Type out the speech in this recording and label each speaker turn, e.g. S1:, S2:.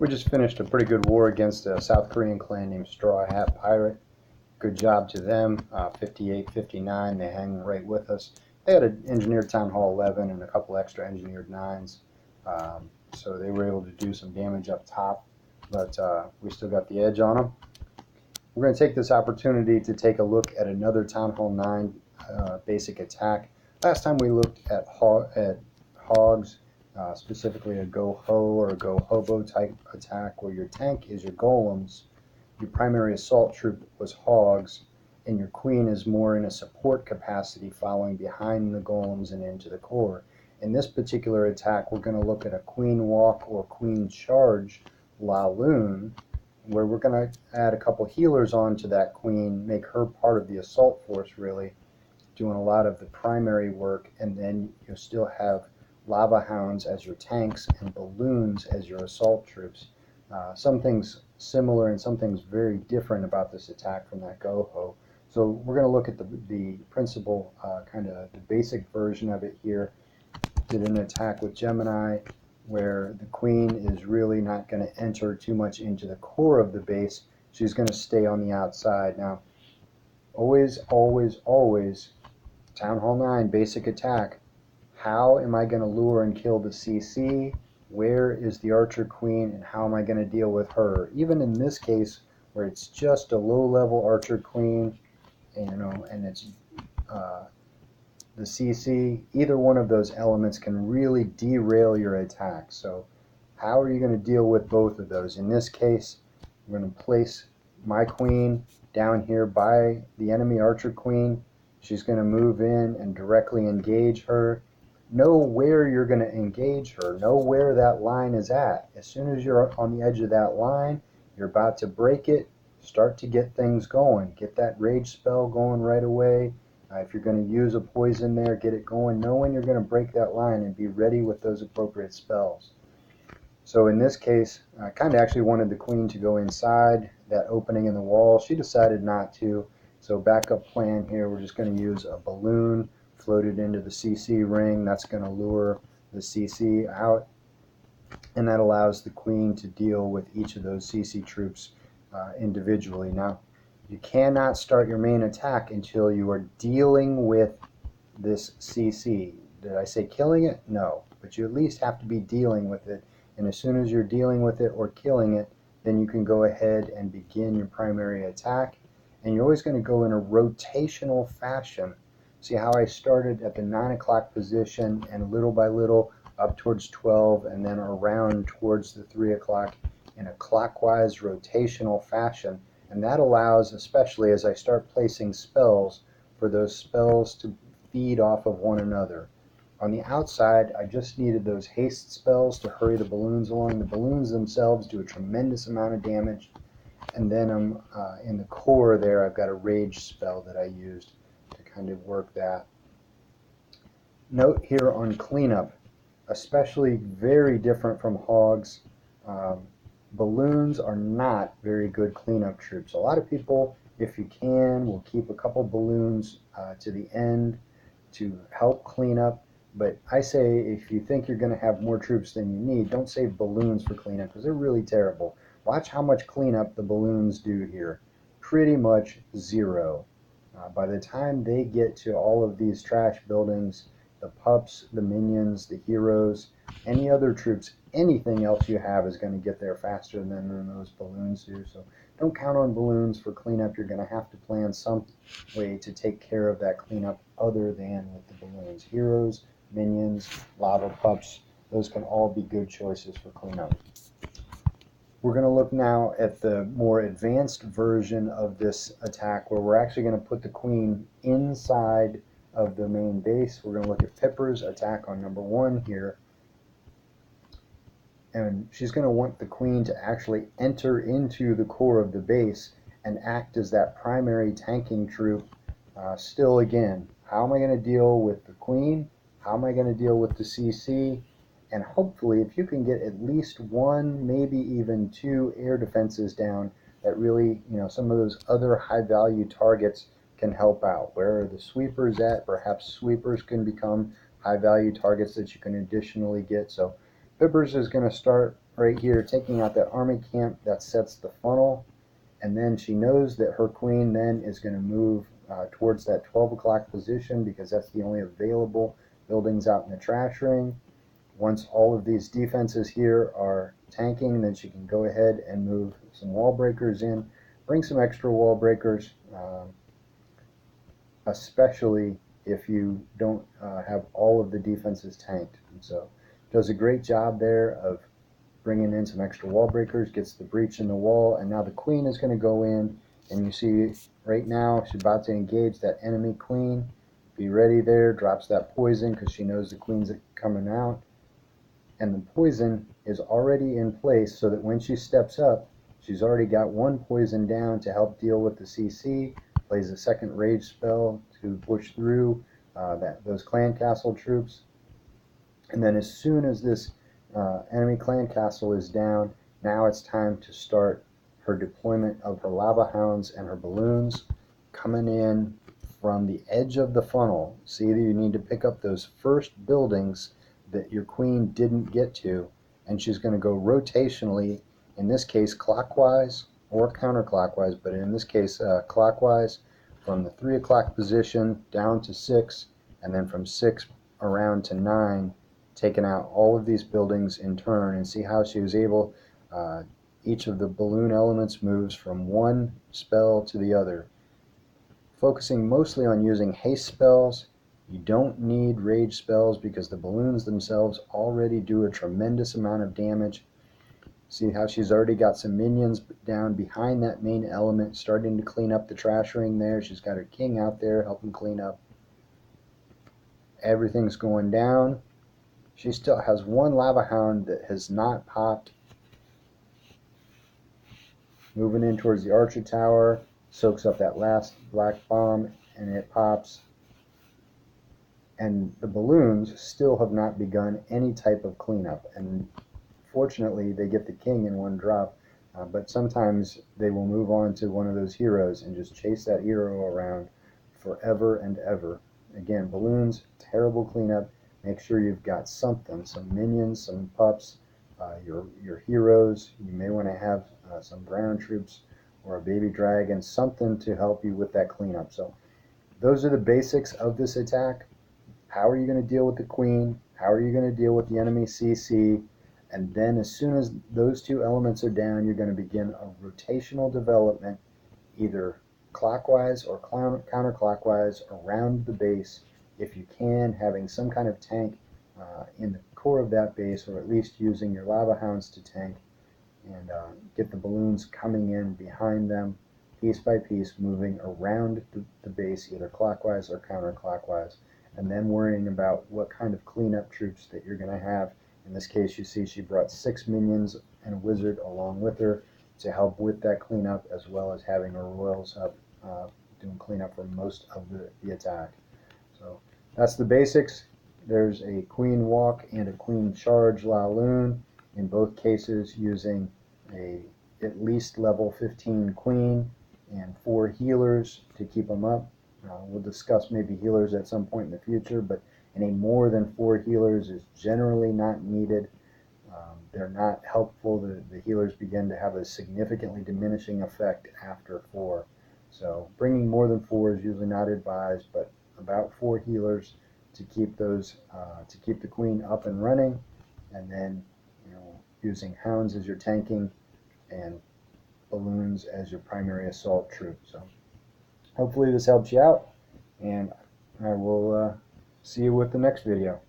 S1: We just finished a pretty good war against a South Korean clan named Straw Hat Pirate. Good job to them. 58, 59, they hang right with us. They had an engineered Town Hall 11 and a couple extra engineered 9s. So they were able to do some damage up top, but we still got the edge on them. We're going to take this opportunity to take a look at another Town Hall 9 basic attack. Last time we looked at hogs, specifically a go-ho or a go-hobo type attack where your tank is your golems, your primary assault troop was hogs, and your queen is more in a support capacity following behind the golems and into the core. In this particular attack, we're going to look at a queen walk or queen charge LALOON, where we're going to add a couple healers onto that queen, make her part of the assault force really, doing a lot of the primary work, and then you'll still have lava hounds as your tanks and balloons as your assault troops. Some things similar and some things very different about this attack from that go-ho. So we're going to look at the principal, kind of the basic version of it here. Did an attack with Gemini where the queen is really not going to enter too much into the core of the base. She's going to stay on the outside. Now, always, Town Hall 9 basic attack. How am I going to lure and kill the CC? Where is the archer queen, and how am I going to deal with her? Even in this case, where it's just a low-level archer queen, and it's the CC, either one of those elements can really derail your attack. So how are you going to deal with both of those? In this case, I'm going to place my queen down here by the enemy archer queen. She's going to move in and directly engage her. Know where you're going to engage her. Know where that line is at. As soon as you're on the edge of that line, you're about to break it, start to get things going. Get that rage spell going right away. If you're going to use a poison there, get it going. Know when you're going to break that line and be ready with those appropriate spells. So in this case, I kind of actually wanted the queen to go inside that opening in the wall. She decided not to. So backup plan here, we're just going to use a balloon floated into the CC ring. That's going to lure the CC out, and that allows the queen to deal with each of those CC troops individually. Now, you cannot start your main attack until you are dealing with this CC. Did I say killing it? No, but you at least have to be dealing with it, and as soon as you're dealing with it or killing it, then you can go ahead and begin your primary attack. And you're always going to go in a rotational fashion. See how I started at the 9 o'clock position and little by little up towards 12 and then around towards the 3 o'clock in a clockwise rotational fashion. And that allows, especially as I start placing spells, for those spells to feed off of one another. On the outside, I just needed those haste spells to hurry the balloons along. The balloons themselves do a tremendous amount of damage. And then in the core there, I've got a rage spell that I used to kind of work that. Note here on cleanup, especially very different from hogs, balloons are not very good cleanup troops. A lot of people, if you can, will keep a couple balloons to the end to help clean up. But I say if you think you're going to have more troops than you need, don't save balloons for cleanup because they're really terrible. Watch how much cleanup the balloons do here. Pretty much zero. By the time they get to all of these trash buildings, the pups, the minions, the heroes, any other troops, anything else you have is going to get there faster than those balloons do. So don't count on balloons for cleanup. You're going to have to plan some way to take care of that cleanup other than with the balloons. Heroes, minions, lava pups, those can all be good choices for cleanup. We're going to look now at the more advanced version of this attack where we're actually going to put the queen inside of the main base. We're going to look at Pipper's attack on number 1 here. And she's going to want the queen to actually enter into the core of the base and act as that primary tanking troop. Still again, how am I going to deal with the queen? How am I going to deal with the CC? And hopefully, if you can get at least 1, maybe even 2 air defenses down, that really, some of those other high-value targets can help out. Where are the sweepers at? Perhaps sweepers can become high-value targets that you can additionally get. So Pippers is going to start right here, taking out that army camp that sets the funnel, and then she knows that her queen then is going to move towards that 12 o'clock position because that's the only available buildings out in the trash ring. Once all of these defenses here are tanking, then she can go ahead and move some wall breakers in, bring some extra wall breakers, especially if you don't have all of the defenses tanked. And so does a great job there of bringing in some extra wall breakers, gets the breach in the wall, and now the queen is going to go in, and you see right now she's about to engage that enemy queen. Be ready there, drops that poison because she knows the queen's coming out, and the poison is already in place so that when she steps up, she's already got one poison down to help deal with the CC, plays a second rage spell to push through those clan castle troops, and then as soon as this enemy clan castle is down, now it's time to start her deployment of her lava hounds and her balloons coming in from the edge of the funnel. See that you need to pick up those first buildings that your queen didn't get to, and she's going to go rotationally, in this case clockwise or counterclockwise, but in this case clockwise, from the 3 o'clock position down to 6, and then from 6 around to 9, taking out all of these buildings in turn. And see how she was able, each of the balloon elements moves from one spell to the other. Focusing mostly on using haste spells. You don't need rage spells because the balloons themselves already do a tremendous amount of damage. See how she's already got some minions down behind that main element, starting to clean up the trash ring there. She's got her king out there helping clean up. Everything's going down. She still has one lava hound that has not popped. Moving in towards the archer tower, soaks up that last black bomb, and it pops. And the balloons still have not begun any type of cleanup. And fortunately, they get the king in one drop, but sometimes they will move on to one of those heroes and just chase that hero around forever and ever. Again, balloons, terrible cleanup. Make sure you've got something, some minions, some pups, your heroes. You may want to have some ground troops or a baby dragon, something to help you with that cleanup. So those are the basics of this attack. How are you going to deal with the queen? How are you going to deal with the enemy CC? And then as soon as those two elements are down, you're going to begin a rotational development, either clockwise or counterclockwise around the base, if you can, having some kind of tank in the core of that base, or at least using your lava hounds to tank, and get the balloons coming in behind them, piece by piece, moving around the base, either clockwise or counterclockwise, and then worrying about what kind of cleanup troops that you're going to have. In this case, you see she brought 6 minions and a wizard along with her to help with that cleanup, as well as having her royals up doing cleanup for most of the attack. So that's the basics. There's a queen walk and a queen charge LALOON, in both cases using a at least level 15 queen and 4 healers to keep them up. We'll discuss maybe healers at some point in the future, but any more than 4 healers is generally not needed. They're not helpful. The healers begin to have a significantly diminishing effect after 4. So bringing more than 4 is usually not advised, but about 4 healers to keep those to keep the queen up and running, and then using hounds as your tanking and balloons as your primary assault troop. So hopefully this helps you out, and I will see you with the next video.